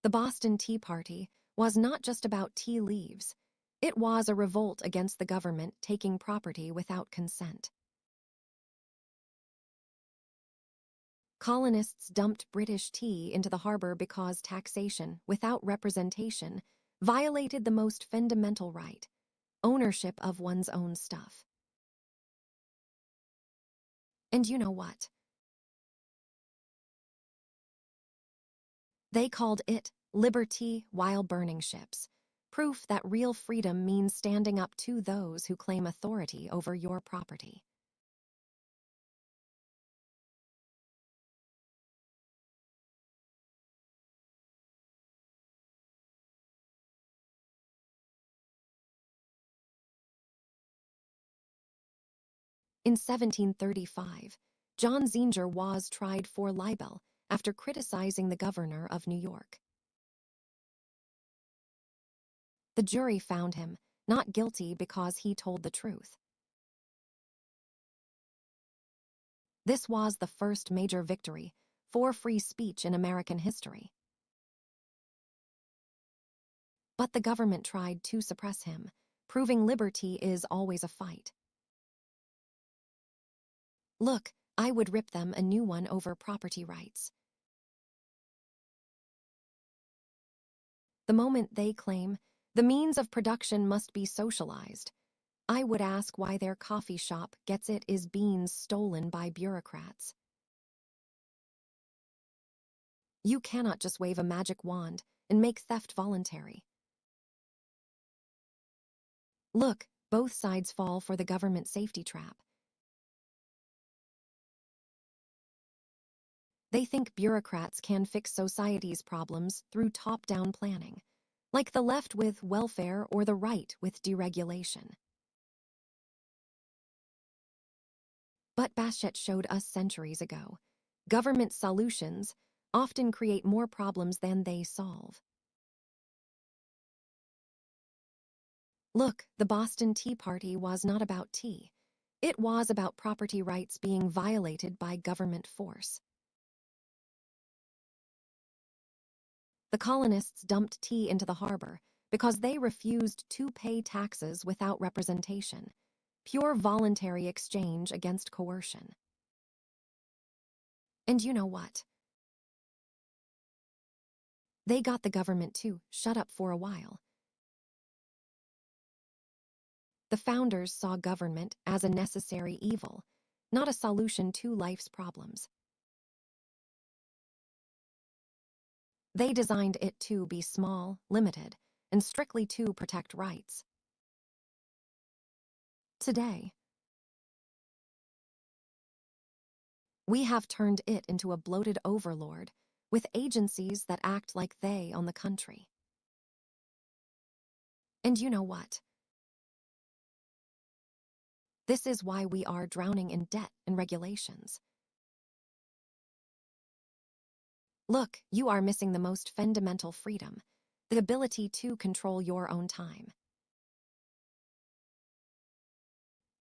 The Boston Tea Party was not just about tea leaves. It was a revolt against the government taking property without consent. Colonists dumped British tea into the harbor because taxation, without representation, violated the most fundamental right: ownership of one's own stuff. And you know what? They called it liberty while burning ships, proof that real freedom means standing up to those who claim authority over your property. In 1735, John Zinger was tried for libel after criticizing the governor of New York. The jury found him not guilty because he told the truth. This was the first major victory for free speech in American history. But the government tried to suppress him, proving liberty is always a fight. Look, I would rip them a new one over property rights. The moment they claim the means of production must be socialized, I would ask why their coffee shop gets it is beans stolen by bureaucrats. You cannot just wave a magic wand and make theft voluntary. Look, both sides fall for the government safety trap. They think bureaucrats can fix society's problems through top-down planning, like the left with welfare or the right with deregulation. But Baschet showed us centuries ago, government solutions often create more problems than they solve. Look, the Boston Tea Party was not about tea. It was about property rights being violated by government force. The colonists dumped tea into the harbor because they refused to pay taxes without representation. Pure voluntary exchange against coercion. And you know what? They got the government to shut up for a while. The founders saw government as a necessary evil, not a solution to life's problems. They designed it to be small, limited, and strictly to protect rights. Today, we have turned it into a bloated overlord with agencies that act like they own the country. And you know what? This is why we are drowning in debt and regulations. Look, you are missing the most fundamental freedom, the ability to control your own time.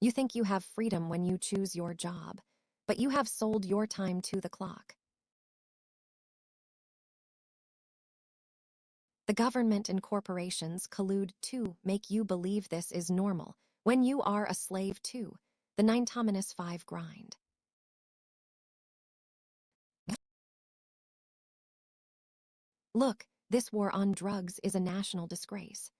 You think you have freedom when you choose your job, but you have sold your time to the clock. The government and corporations collude to make you believe this is normal when you are a slave to the 9-5 grind. Look, this war on drugs is a national disgrace.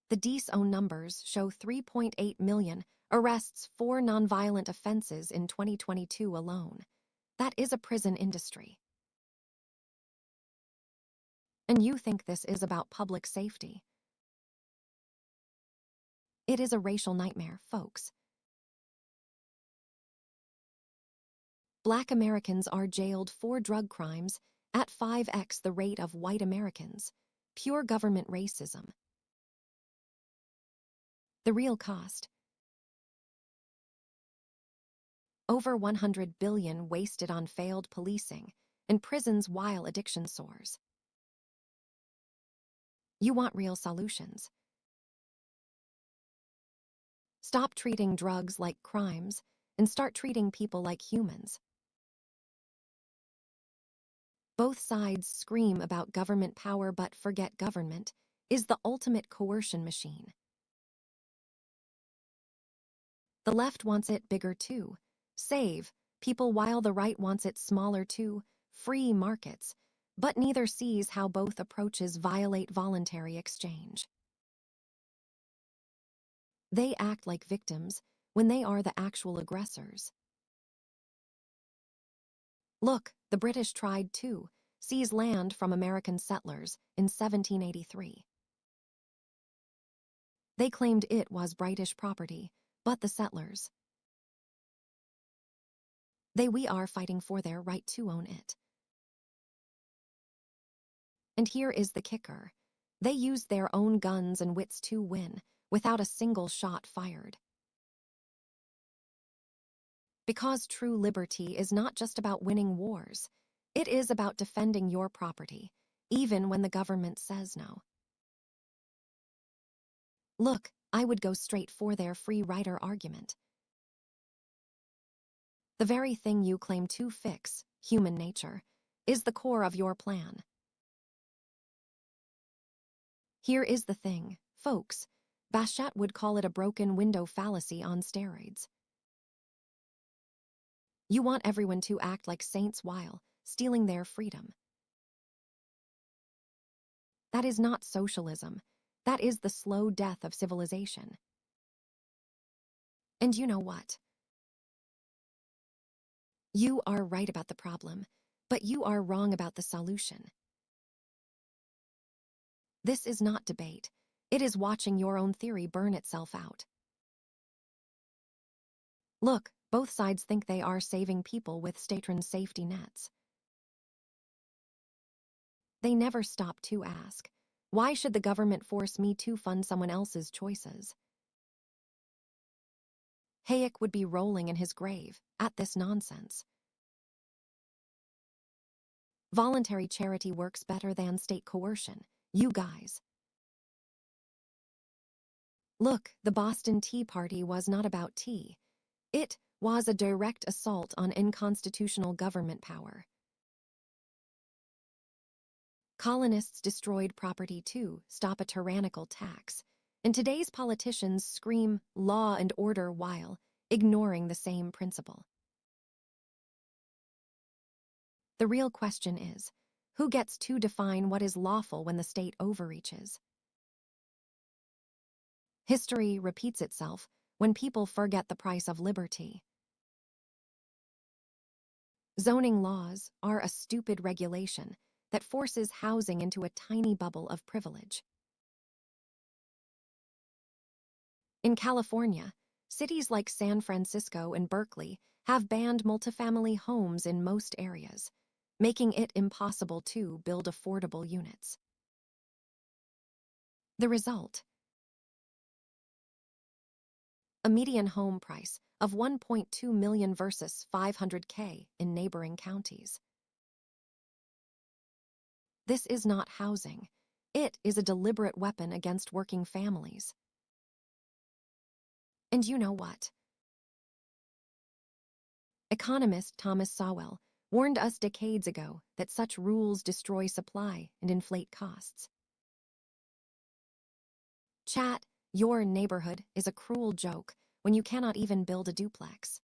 The DSO numbers show 3.8 million arrests for nonviolent offenses in 2022 alone. That is a prison industry. And you think this is about public safety? It is a racial nightmare, folks. Black Americans are jailed for drug crimes at 5x the rate of white Americans. Pure government racism. The real cost: over 100 billion wasted on failed policing and prisons while addiction soars. You want real solutions. Stop treating drugs like crimes and start treating people like humans. Both sides scream about government power but forget government is the ultimate coercion machine. The left wants it bigger too. Save people, while the right wants it smaller too. Free markets. But neither sees how both approaches violate voluntary exchange. They act like victims when they are the actual aggressors. Look, the British tried to seize land from American settlers in 1783. They claimed it was British property, but the settlers, we are fighting for their right to own it. And here is the kicker. They used their own guns and wits to win, without a single shot fired. Because true liberty is not just about winning wars. It is about defending your property, even when the government says no. Look, I would go straight for their free rider argument. The very thing you claim to fix, human nature, is the core of your plan. Here is the thing, folks. Bashat would call it a broken window fallacy on steroids. You want everyone to act like saints while stealing their freedom. That is not socialism. That is the slow death of civilization. And you know what? You are right about the problem, but you are wrong about the solution. This is not debate. It is watching your own theory burn itself out. Look, both sides think they are saving people with state-run safety nets. They never stop to ask, why should the government force me to fund someone else's choices? Hayek would be rolling in his grave at this nonsense. Voluntary charity works better than state coercion, you guys. Look, the Boston Tea Party was not about tea. It was a direct assault on unconstitutional government power. Colonists destroyed property to stop a tyrannical tax, and today's politicians scream law and order while ignoring the same principle. The real question is, who gets to define what is lawful when the state overreaches? History repeats itself when people forget the price of liberty. Zoning laws are a stupid regulation that forces housing into a tiny bubble of privilege. In California, cities like San Francisco and Berkeley have banned multifamily homes in most areas, making it impossible to build affordable units. The result? A median home price of $1.2 million versus $500K in neighboring counties. This is not housing. It is a deliberate weapon against working families. And you know what? Economist Thomas Sowell warned us decades ago that such rules destroy supply and inflate costs. Chat, your neighborhood is a cruel joke when you cannot even build a duplex.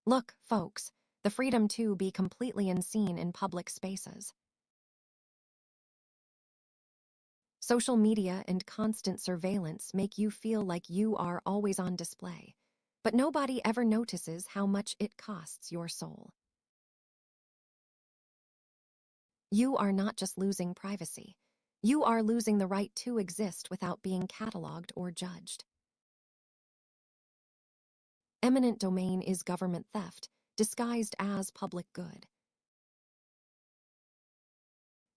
Look, folks, the freedom to be completely unseen in public spaces. Social media and constant surveillance make you feel like you are always on display, but nobody ever notices how much it costs your soul. You are not just losing privacy. You are losing the right to exist without being cataloged or judged. Eminent domain is government theft, disguised as public good.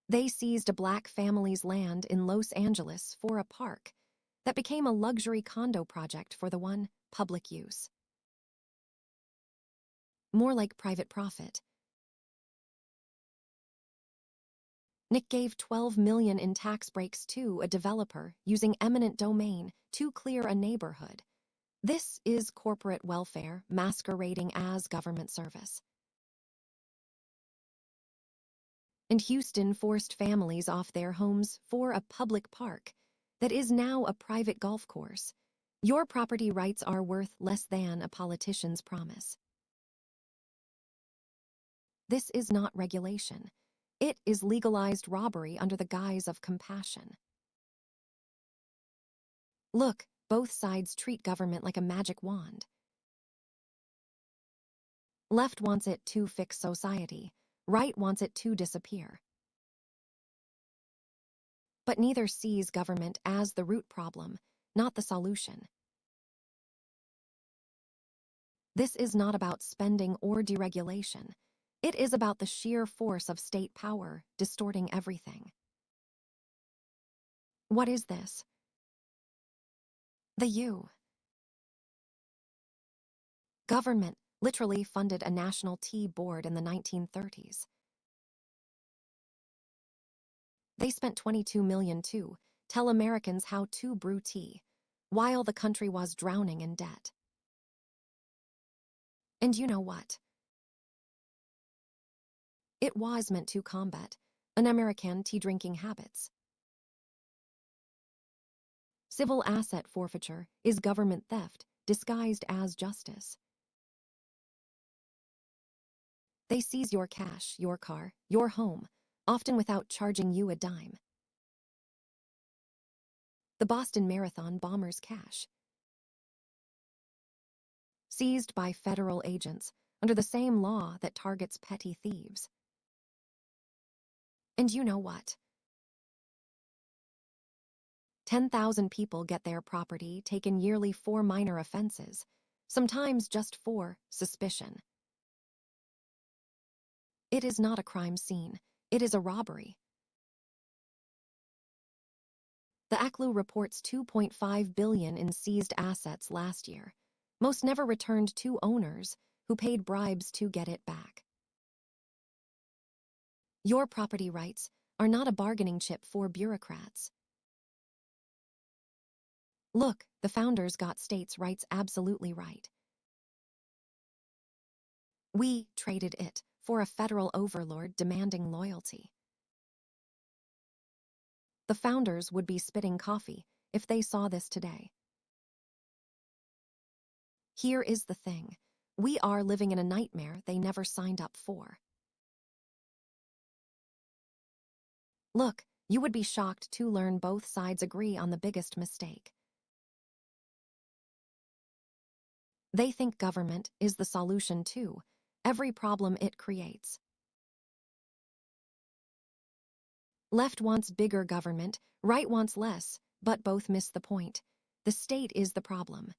They seized a black family's land in Los Angeles for a park that became a luxury condo project for the one public use. More like private profit. Nick gave $12 million in tax breaks to a developer using eminent domain to clear a neighborhood. This is corporate welfare masquerading as government service. And Houston forced families off their homes for a public park that is now a private golf course. Your property rights are worth less than a politician's promise. This is not regulation. It is legalized robbery under the guise of compassion. Look, both sides treat government like a magic wand. Left wants it to fix society. Right wants it to disappear. But neither sees government as the root problem, not the solution. This is not about spending or deregulation. It is about the sheer force of state power distorting everything. What is this? The U. Government literally funded a national tea board in the 1930s. They spent $22 million to tell Americans how to brew tea, while the country was drowning in debt. And you know what? It was meant to combat un-American tea-drinking habits. Civil asset forfeiture is government theft disguised as justice. They seize your cash, your car, your home, often without charging you a dime. The Boston Marathon bombers' cash. Seized by federal agents under the same law that targets petty thieves. And you know what? 10,000 people get their property taken yearly for minor offenses, sometimes just for suspicion. It is not a crime scene. It is a robbery. The ACLU reports $2.5 billion in seized assets last year. Most never returned to owners who paid bribes to get it back. Your property rights are not a bargaining chip for bureaucrats. Look, the founders got states' rights absolutely right. We traded it for a federal overlord demanding loyalty. The founders would be spitting coffee if they saw this today. Here is the thing. We are living in a nightmare they never signed up for. Look, you would be shocked to learn both sides agree on the biggest mistake. They think government is the solution to every problem it creates. Left wants bigger government, right wants less, but both miss the point. The state is the problem.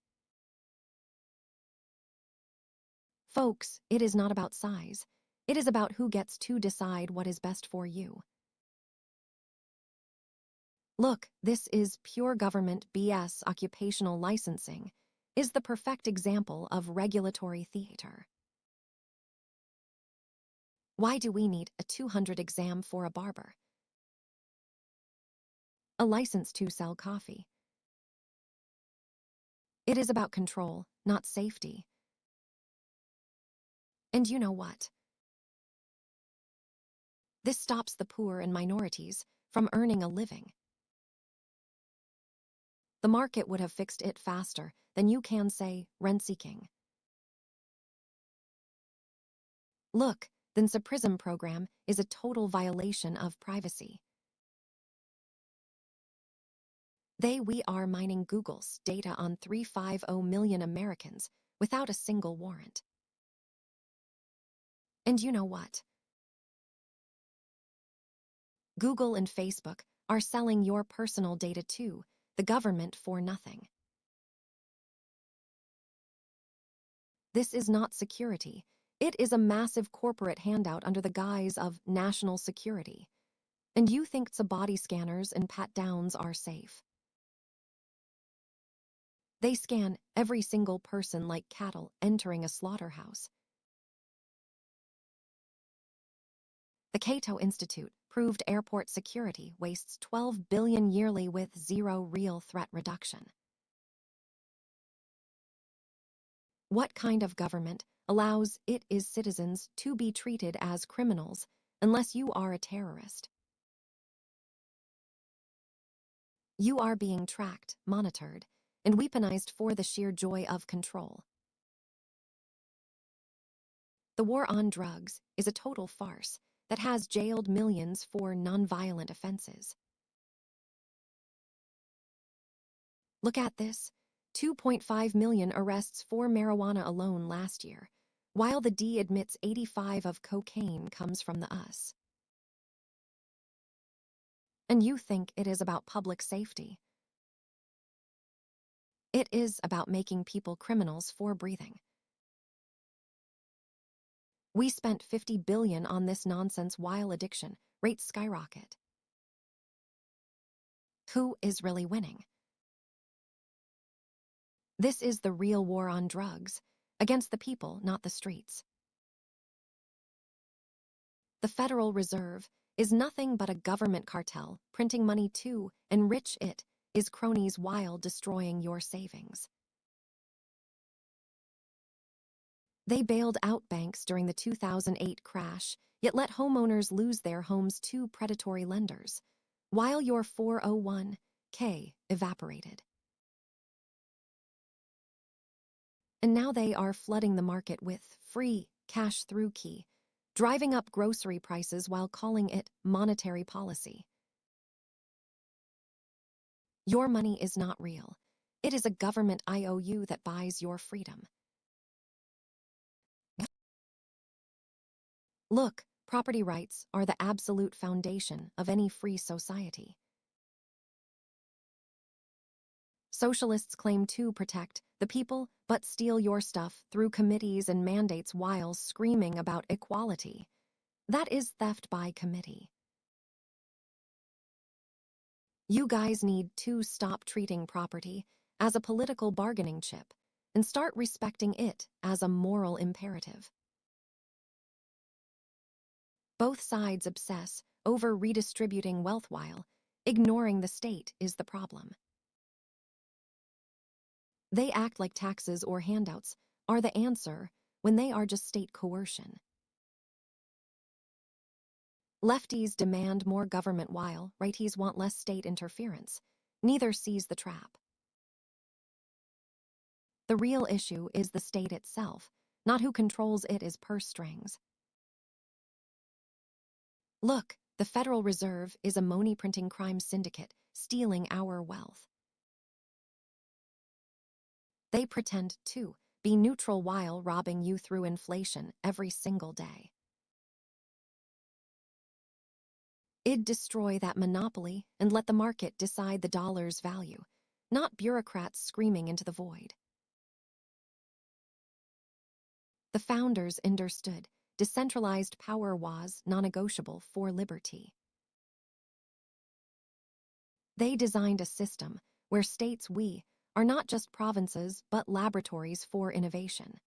Folks, it is not about size. It is about who gets to decide what is best for you. Look, this is pure government BS. Occupational licensing is the perfect example of regulatory theater. Why do we need a 200 exam for a barber? A license to sell coffee. It is about control, not safety. And you know what? This stops the poor and minorities from earning a living. The market would have fixed it faster than you can say rent-seeking. Look, the PRISM program is a total violation of privacy. We are mining Google's data on 350 million Americans without a single warrant. And you know what? Google and Facebook are selling your personal data to the government for nothing. This is not security. It is a massive corporate handout under the guise of national security. And you think body scanners and pat-downs are safe. They scan every single person like cattle entering a slaughterhouse. The Cato Institute proved airport security wastes $12 billion yearly with zero real threat reduction. What kind of government allows its citizens to be treated as criminals unless you are a terrorist. You are being tracked, monitored, and weaponized for the sheer joy of control. The war on drugs is a total farce that has jailed millions for nonviolent offenses. Look at this: 2.5 million arrests for marijuana alone last year, while the D admits 85% of cocaine comes from the US. And you think it is about public safety. It is about making people criminals for breathing. We spent $50 billion on this nonsense while addiction rates skyrocket. Who is really winning? This is the real war on drugs, against the people, not the streets. The Federal Reserve is nothing but a government cartel printing money to enrich it is cronies while destroying your savings. They bailed out banks during the 2008 crash, yet let homeowners lose their homes to predatory lenders, while your 401k evaporated. And now they are flooding the market with free cash through key, driving up grocery prices while calling it monetary policy. Your money is not real. It is a government IOU that buys your freedom. Look, property rights are the absolute foundation of any free society. Socialists claim to protect the people, but steal your stuff through committees and mandates while screaming about equality. That is theft by committee. You guys need to stop treating property as a political bargaining chip and start respecting it as a moral imperative. Both sides obsess over redistributing wealth while ignoring the state is the problem. They act like taxes or handouts are the answer when they are just state coercion. Lefties demand more government while righties want less state interference. Neither sees the trap. The real issue is the state itself, not who controls it as purse strings. Look, the Federal Reserve is a money printing crime syndicate stealing our wealth. They pretend to be neutral while robbing you through inflation every single day. It'd destroy that monopoly and let the market decide the dollar's value, not bureaucrats screaming into the void. The founders understood decentralized power was non-negotiable for liberty. They designed a system where states we are not just provinces but laboratories for innovation.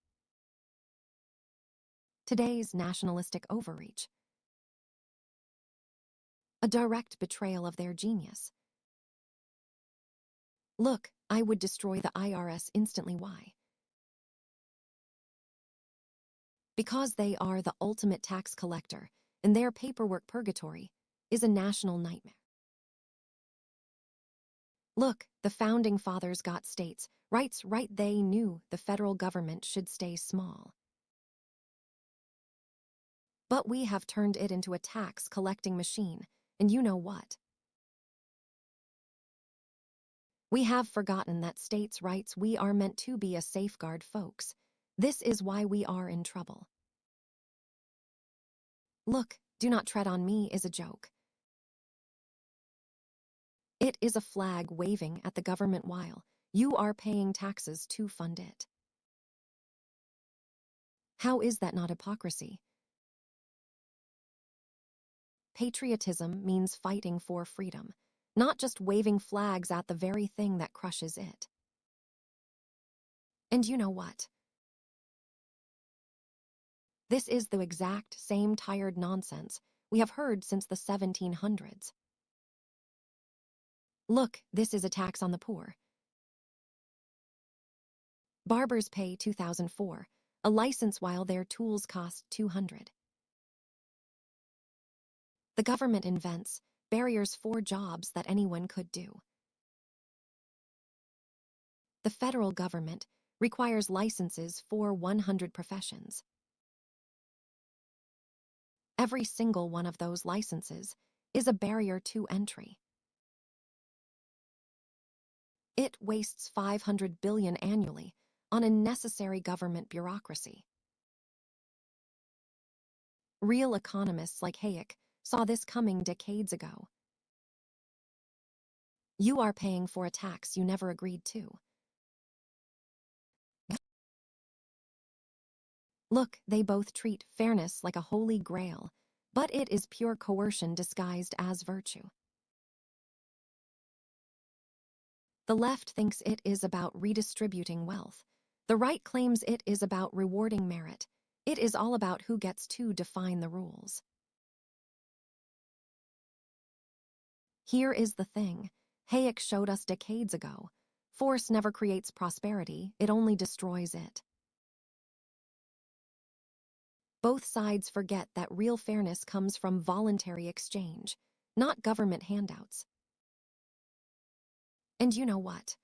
Today's nationalistic overreach, a direct betrayal of their genius. Look, I would destroy the IRS instantly. Why? Because they are the ultimate tax collector, and their paperwork purgatory is a national nightmare. Look, the founding fathers got states' rights right. They knew the federal government should stay small. But we have turned it into a tax collecting machine, and you know what? We have forgotten that states' rights we are meant to be a safeguard, folks. This is why we are in trouble. Look, do not tread on me is a joke. It is a flag waving at the government while you are paying taxes to fund it. How is that not hypocrisy? Patriotism means fighting for freedom, not just waving flags at the very thing that crushes it. And you know what? This is the exact same tired nonsense we have heard since the 1700s. Look, this is a tax on the poor. Barbers pay $2,004 a license while their tools cost $200. The government invents barriers for jobs that anyone could do. The federal government requires licenses for 100 professions. Every single one of those licenses is a barrier to entry. It wastes 500 billion annually on unnecessary government bureaucracy. Real economists like Hayek saw this coming decades ago. You are paying for a tax you never agreed to. Look, they both treat fairness like a holy grail, but it is pure coercion disguised as virtue. The left thinks it is about redistributing wealth. The right claims it is about rewarding merit. It is all about who gets to define the rules. Here is the thing Hayek showed us decades ago. Force never creates prosperity, it only destroys it. Both sides forget that real fairness comes from voluntary exchange, not government handouts. And you know what?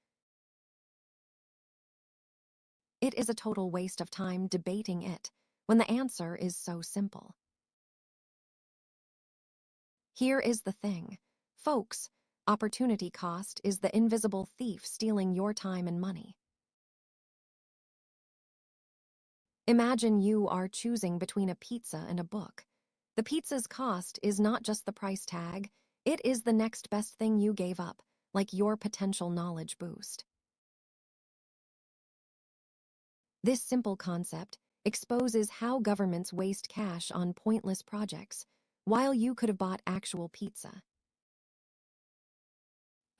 It is a total waste of time debating it when the answer is so simple. Here is the thing, folks, opportunity cost is the invisible thief stealing your time and money. Imagine you are choosing between a pizza and a book. The pizza's cost is not just the price tag, it is the next best thing you gave up, like your potential knowledge boost. This simple concept exposes how governments waste cash on pointless projects, while you could have bought actual pizza.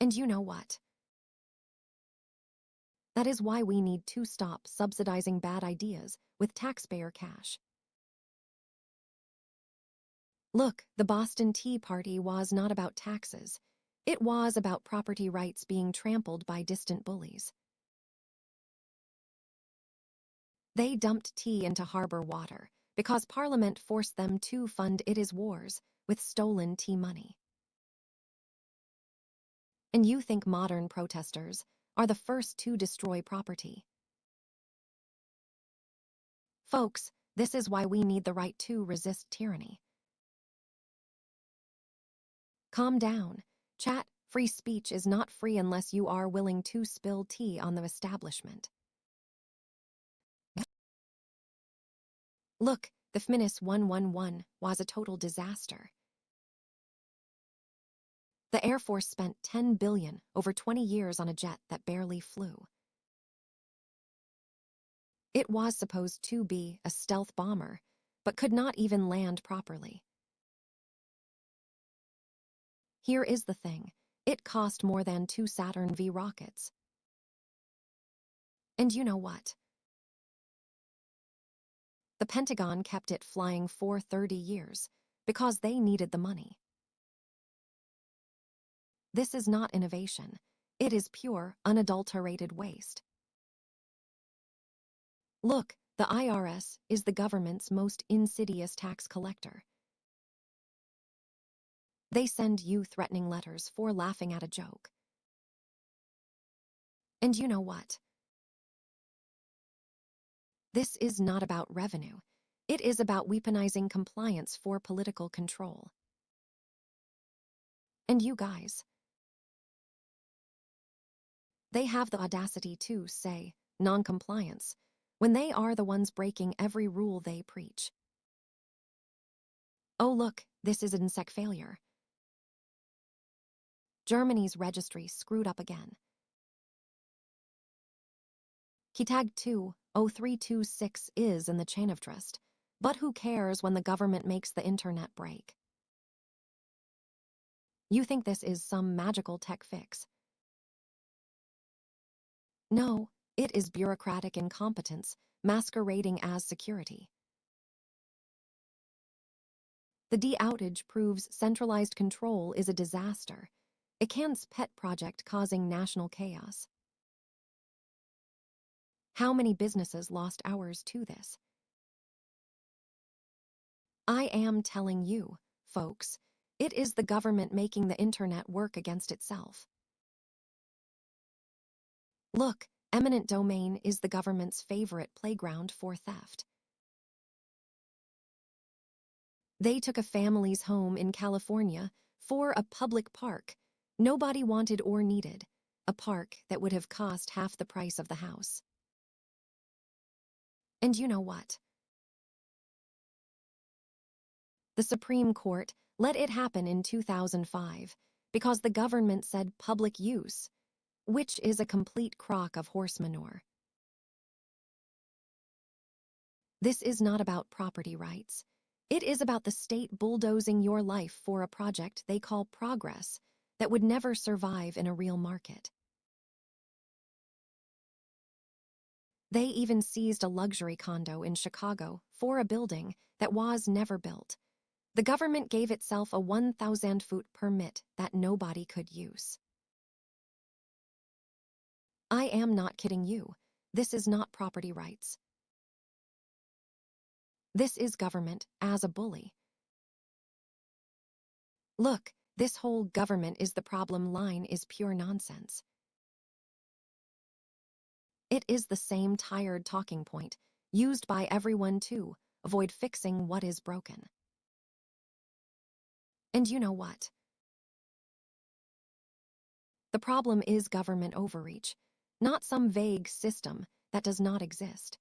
And you know what? That is why we need to stop subsidizing bad ideas with taxpayer cash. Look, the Boston Tea Party was not about taxes. It was about property rights being trampled by distant bullies. They dumped tea into harbor water because Parliament forced them to fund its wars with stolen tea money. And you think modern protesters are the first to destroy property? Folks, this is why we need the right to resist tyranny. Calm down. Chat, free speech is not free unless you are willing to spill tea on the establishment. Look, the FMINIS 111 was a total disaster. The Air Force spent $10 billion over 20 years on a jet that barely flew. It was supposed to be a stealth bomber, but could not even land properly. Here is the thing. It cost more than 2 Saturn V rockets. And you know what? The Pentagon kept it flying for 30 years because they needed the money. This is not innovation. It is pure, unadulterated waste. Look, the IRS is the government's most insidious tax collector. They send you threatening letters for laughing at a joke. And you know what? This is not about revenue. It is about weaponizing compliance for political control. And you guys, they have the audacity to say non-compliance when they are the ones breaking every rule they preach. Oh look, this is insect failure. Germany's registry screwed up again. Kitag 20326 is in the chain of trust, but who cares when the government makes the internet break? You think this is some magical tech fix? No, it is bureaucratic incompetence masquerading as security. The de-outage proves centralized control is a disaster. A Kant's pet project causing national chaos. How many businesses lost hours to this? I am telling you, folks, It is the government making the internet work against itself. Look, eminent domain is the government's favorite playground for theft. They took a family's home in California for a public park nobody wanted or needed, a park that would have cost half the price of the house. And you know what? The Supreme Court let it happen in 2005 because the government said public use, which is a complete crock of horse manure. This is not about property rights. It is about the state bulldozing your life for a project they call progress that would never survive in a real market. They even seized a luxury condo in Chicago for a building that was never built. The government gave itself a 1,000-foot permit that nobody could use. I am not kidding you. This is not property rights. This is government as a bully. Look, this whole government is the problem line is pure nonsense. It is the same tired talking point, used by everyone to avoid fixing what is broken. And you know what? The problem is government overreach, not some vague system that does not exist.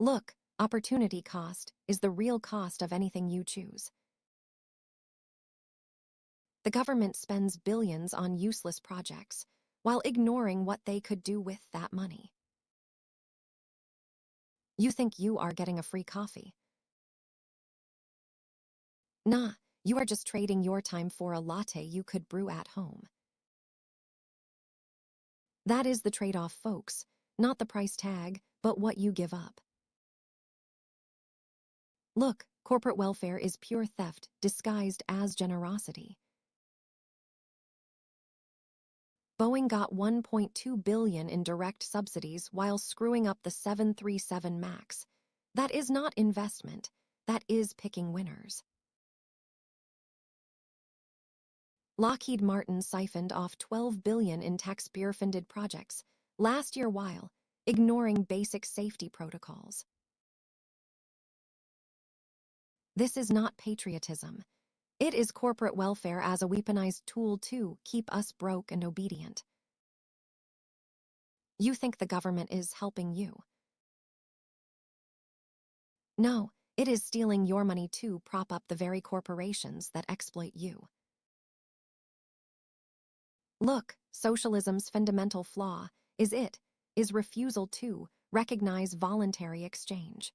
Look, opportunity cost is the real cost of anything you choose. The government spends billions on useless projects while ignoring what they could do with that money. You think you are getting a free coffee. Nah, you are just trading your time for a latte you could brew at home. That is the trade-off, folks, not the price tag, but what you give up. Look, corporate welfare is pure theft disguised as generosity. Boeing got $1.2 billion in direct subsidies while screwing up the 737 MAX. That is not investment, that is picking winners. Lockheed Martin siphoned off $12 billion in taxpayer-funded projects last year while ignoring basic safety protocols. This is not patriotism. It is corporate welfare as a weaponized tool to keep us broke and obedient. You think the government is helping you. No, it is stealing your money to prop up the very corporations that exploit you. Look, socialism's fundamental flaw is refusal to recognize voluntary exchange.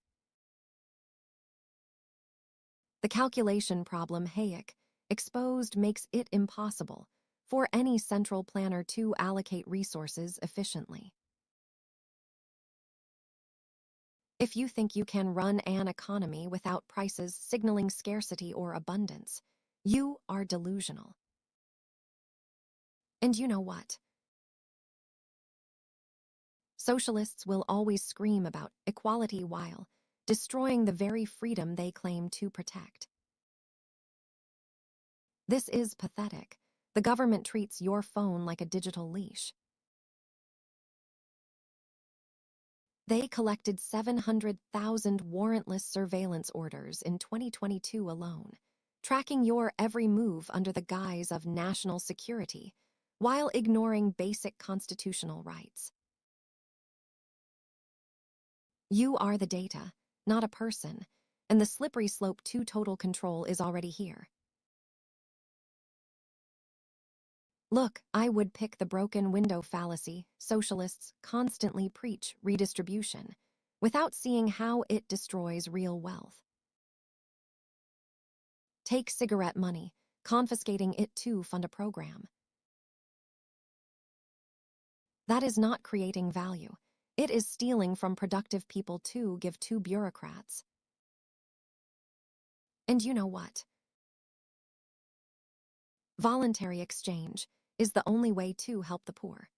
The calculation problem Hayek exposed makes it impossible for any central planner to allocate resources efficiently. If you think you can run an economy without prices signaling scarcity or abundance, you are delusional. And you know what? Socialists will always scream about equality while destroying the very freedom they claim to protect. This is pathetic. The government treats your phone like a digital leash. They collected 700,000 warrantless surveillance orders in 2022 alone, tracking your every move under the guise of national security, while ignoring basic constitutional rights. You are the data, not a person, and the slippery slope to total control is already here. Look, I would pick the broken window fallacy. Socialists constantly preach redistribution without seeing how it destroys real wealth. Take cigarette money, confiscating it to fund a program. That is not creating value. It is stealing from productive people to give to bureaucrats. And you know what? Voluntary exchange is the only way to help the poor.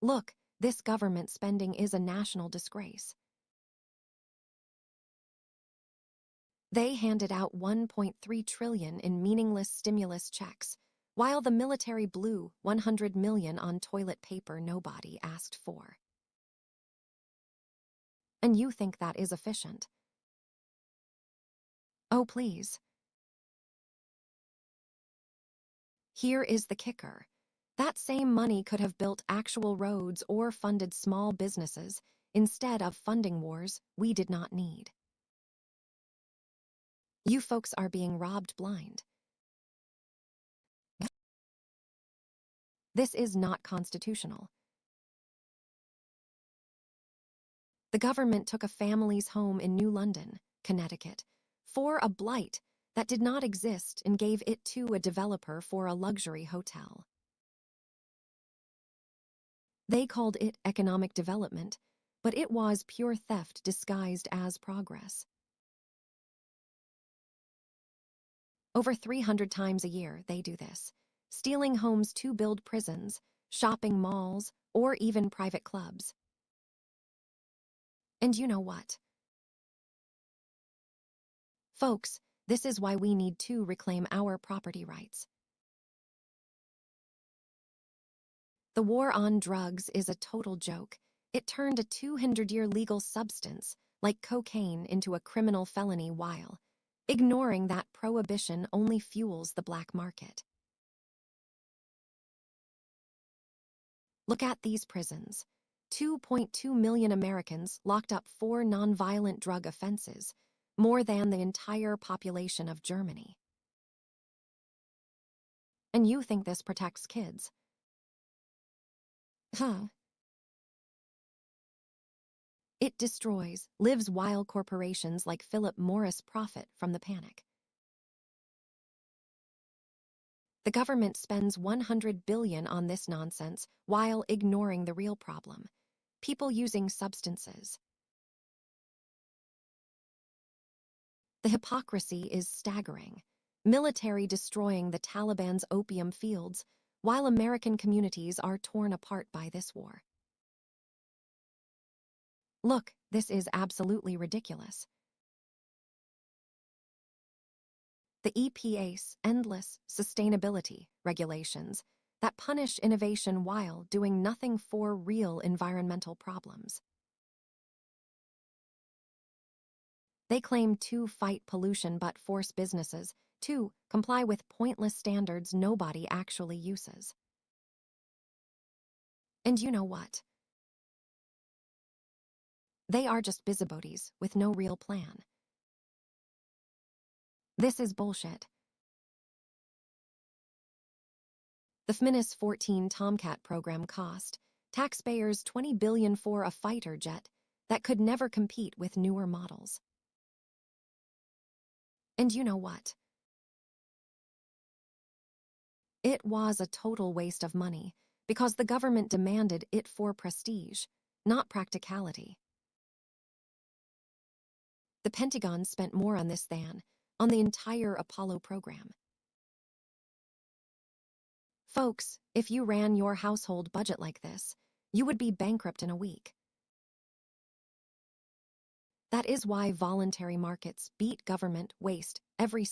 Look, this government spending is a national disgrace. They handed out 1.3 trillion in meaningless stimulus checks, while the military blew 100 million on toilet paper nobody asked for. And you think that is efficient? Oh, please. Here is the kicker. That same money could have built actual roads or funded small businesses instead of funding wars we did not need. You folks are being robbed blind. This is not constitutional. The government took a family's home in New London, Connecticut, for a blight that did not exist and gave it to a developer for a luxury hotel. They called it economic development, but it was pure theft disguised as progress. Over 300 times a year, they do this, stealing homes to build prisons, shopping malls, or even private clubs. And you know what? Folks, this is why we need to reclaim our property rights. The war on drugs is a total joke. It turned a 200-year legal substance, like cocaine, into a criminal felony while ignoring that prohibition only fuels the black market. Look at these prisons. 2.2 million Americans locked up for nonviolent drug offenses, more than the entire population of Germany. And you think this protects kids? Huh. It destroys, lives while corporations like Philip Morris profit from the panic. The government spends 100 billion on this nonsense while ignoring the real problem: people using substances. The hypocrisy is staggering. Military destroying the Taliban's opium fields, while American communities are torn apart by this war. Look, this is absolutely ridiculous. The EPA's endless sustainability regulations that punish innovation while doing nothing for real environmental problems. They claim to fight pollution but force businesses to comply with pointless standards nobody actually uses. And you know what? They are just busybodies with no real plan. This is bullshit. The FMINIS 14 Tomcat program cost taxpayers $20 billion for a fighter jet that could never compete with newer models. And you know what? It was a total waste of money because the government demanded it for prestige, not practicality. The Pentagon spent more on this than on the entire Apollo program. Folks, if you ran your household budget like this, you would be bankrupt in a week. That is why voluntary markets beat government waste every